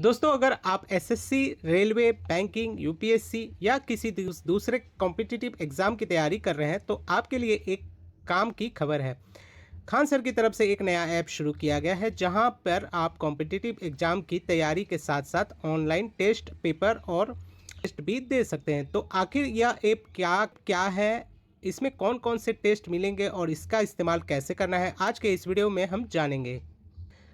दोस्तों, अगर आप एसएससी, रेलवे, बैंकिंग, यूपीएससी या किसी दूसरे कॉम्पिटिटिव एग्ज़ाम की तैयारी कर रहे हैं तो आपके लिए एक काम की खबर है। खान सर की तरफ से एक नया ऐप शुरू किया गया है जहां पर आप कॉम्पिटिटिव एग्ज़ाम की तैयारी के साथ साथ ऑनलाइन टेस्ट पेपर और टेस्ट भी दे सकते हैं। तो आखिर यह ऐप क्या क्या है, इसमें कौन कौन से टेस्ट मिलेंगे और इसका इस्तेमाल कैसे करना है, आज के इस वीडियो में हम जानेंगे।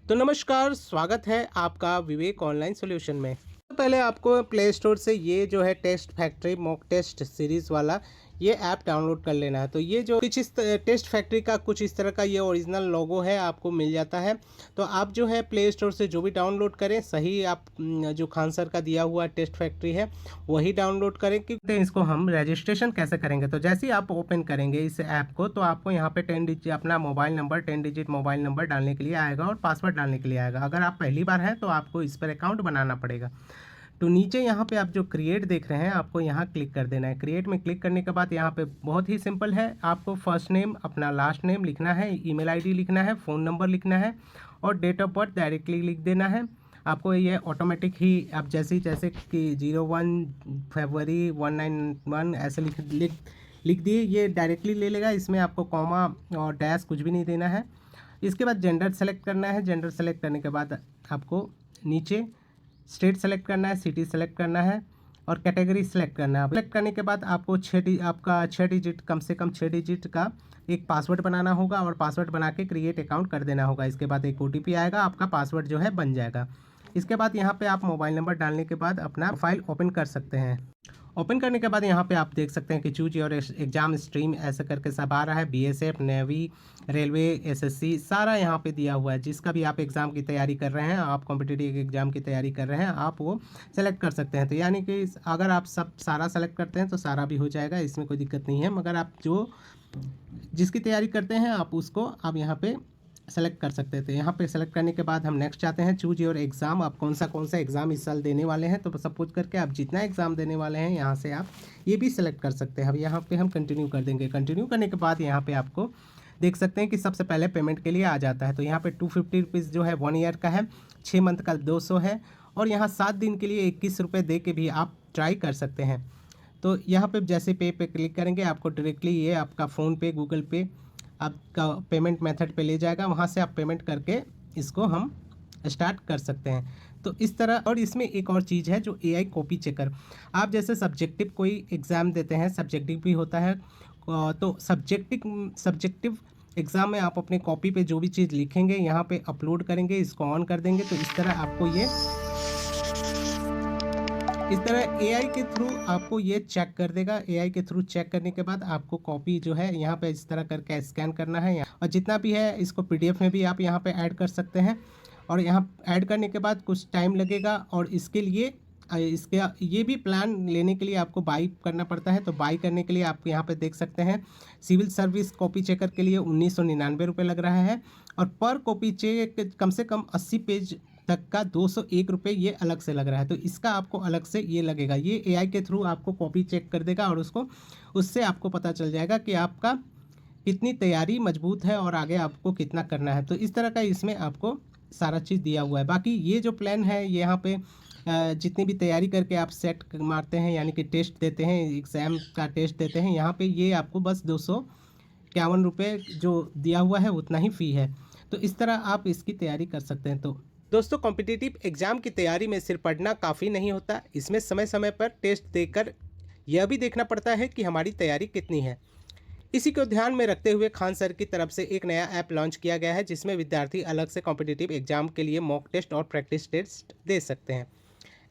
तो नमस्कार, स्वागत है आपका विवेक ऑनलाइन सॉल्यूशन में। तो पहले आपको प्ले स्टोर से ये जो है test factory mock test series वाला ये ऐप डाउनलोड कर लेना है। तो ये जो कुछ इस टेस्ट फैक्ट्री का कुछ इस तरह का ये ओरिजिनल लोगो है, आपको मिल जाता है। तो आप जो है प्ले स्टोर से जो भी डाउनलोड करें, सही आप जो खान सर का दिया हुआ टेस्ट फैक्ट्री है वही डाउनलोड करें। क्योंकि इसको हम रजिस्ट्रेशन कैसे करेंगे, तो जैसे ही आप ओपन करेंगे इस ऐप को तो आपको यहाँ पे 10 डिजिट अपना mobile number 10 digit mobile number डालने के लिए आएगा और पासवर्ड डालने के लिए आएगा। अगर आप पहली बार हैं तो आपको इस पर अकाउंट बनाना पड़ेगा। तो नीचे यहाँ पे आप जो क्रिएट देख रहे हैं, आपको यहाँ क्लिक कर देना है। क्रिएट में क्लिक करने के बाद यहाँ पे बहुत ही सिंपल है, आपको फर्स्ट नेम अपना लास्ट नेम लिखना है, ईमेल आईडी लिखना है, फ़ोन नंबर लिखना है और डेट ऑफ बर्थ डायरेक्टली लिख देना है। आपको ये ऑटोमेटिक ही आप जैसे कि 01 फरवरी 191 ऐसे लिख दिए, ये डायरेक्टली ले लेगा। इसमें आपको कॉमा और डैश कुछ भी नहीं देना है। इसके बाद जेंडर सेलेक्ट करना है। जेंडर सेलेक्ट करने के बाद आपको नीचे स्टेट सेलेक्ट करना है, सिटी सेलेक्ट करना है और कैटेगरी सेलेक्ट करना है। सेलेक्ट करने के बाद आपको आपका 6 डिजिट, कम से कम 6 डिजिट का एक पासवर्ड बनाना होगा और पासवर्ड बना के क्रिएट अकाउंट कर देना होगा। इसके बाद एक ओटीपी आएगा, आपका पासवर्ड जो है बन जाएगा। इसके बाद यहाँ पे आप मोबाइल नंबर डालने के बाद अपना फाइल ओपन कर सकते हैं। ओपन करने के बाद यहाँ पे आप देख सकते हैं कि चूज योर एग्जाम स्ट्रीम ऐसा करके सब आ रहा है। बीएसएफ, नेवी, रेलवे, एसएससी सारा यहाँ पे दिया हुआ है। जिसका भी आप एग्ज़ाम की तैयारी कर रहे हैं, आप कॉम्पिटिटिव एग्जाम की तैयारी कर रहे हैं, आप वो सेलेक्ट कर सकते हैं। तो यानी कि अगर आप सारा सेलेक्ट करते हैं तो सारा भी हो जाएगा, इसमें कोई दिक्कत नहीं है। मगर आप जिसकी तैयारी करते हैं आप उसको आप यहाँ पे सेलेक्ट कर सकते थे। यहाँ पे सेलेक्ट करने के बाद हम नेक्स्ट चाहते हैं चूज योर एग्ज़ाम। आप कौन सा एग्ज़ाम इस साल देने वाले हैं, तो सपोज करके आप जितना एग्ज़ाम देने वाले हैं यहाँ से आप ये भी सेलेक्ट कर सकते हैं। अब यहाँ पे हम कंटिन्यू कर देंगे। कंटिन्यू करने के बाद यहाँ पे आपको देख सकते हैं कि सबसे पहले पेमेंट के लिए आ जाता है। तो यहाँ पे 250 रुपीज़ जो है 1 ईयर का है, 6 मंथ का 200 है और यहाँ 7 दिन के लिए 21 रुपये दे के भी आप ट्राई कर सकते हैं। तो यहाँ पे जैसे पे क्लिक करेंगे आपको डायरेक्टली ये आपका फ़ोनपे, गूगल पे आपका पेमेंट मेथड पे ले जाएगा। वहाँ से आप पेमेंट करके इसको हम स्टार्ट कर सकते हैं। तो इस तरह। और इसमें एक और चीज़ है जो एआई कॉपी चेकर। आप जैसे सब्जेक्टिव कोई एग्ज़ाम देते हैं, सब्जेक्टिव भी होता है, तो सब्जेक्टिव एग्ज़ाम में आप अपने कॉपी पे जो भी चीज़ लिखेंगे यहाँ पे अपलोड करेंगे, इसको ऑन कर देंगे तो इस तरह आपको इस तरह एआई के थ्रू आपको ये चेक कर देगा। एआई के थ्रू चेक करने के बाद आपको कॉपी जो है यहाँ पे इस तरह करके स्कैन करना है और जितना भी है इसको पीडीएफ में भी आप यहाँ पे ऐड कर सकते हैं। और यहाँ ऐड करने के बाद कुछ टाइम लगेगा और इसके लिए ये भी प्लान लेने के लिए आपको बाई करना पड़ता है। तो बाई करने के लिए आप यहाँ पे देख सकते हैं सिविल सर्विस कॉपी चेकर के लिए 1999 रुपये लग रहा है और पर कॉपी चेक कम से कम 80 पेज तक का 201 रुपये ये अलग से लग रहा है। तो इसका आपको अलग से ये लगेगा। ये एआई के थ्रू आपको कॉपी चेक कर देगा और उससे आपको पता चल जाएगा कि आपका कितनी तैयारी मजबूत है और आगे आपको कितना करना है। तो इस तरह का इसमें आपको सारा चीज़ दिया हुआ है। बाकी ये जो प्लान है यहाँ पे जितनी भी तैयारी करके आप सेट मारते हैं, यानी कि टेस्ट देते हैं, एग्ज़ाम का टेस्ट देते हैं, यहाँ पे ये आपको बस 251 रुपये जो दिया हुआ है उतना ही फ़ी है। तो इस तरह आप इसकी तैयारी कर सकते हैं। तो दोस्तों, कॉम्पिटिटिव एग्ज़ाम की तैयारी में सिर्फ पढ़ना काफ़ी नहीं होता, इसमें समय समय पर टेस्ट देकर यह भी देखना पड़ता है कि हमारी तैयारी कितनी है। इसी को ध्यान में रखते हुए खान सर की तरफ से एक नया ऐप लॉन्च किया गया है जिसमें विद्यार्थी अलग से कॉम्पिटिटिव एग्जाम के लिए मॉक टेस्ट और प्रैक्टिस टेस्ट दे सकते हैं।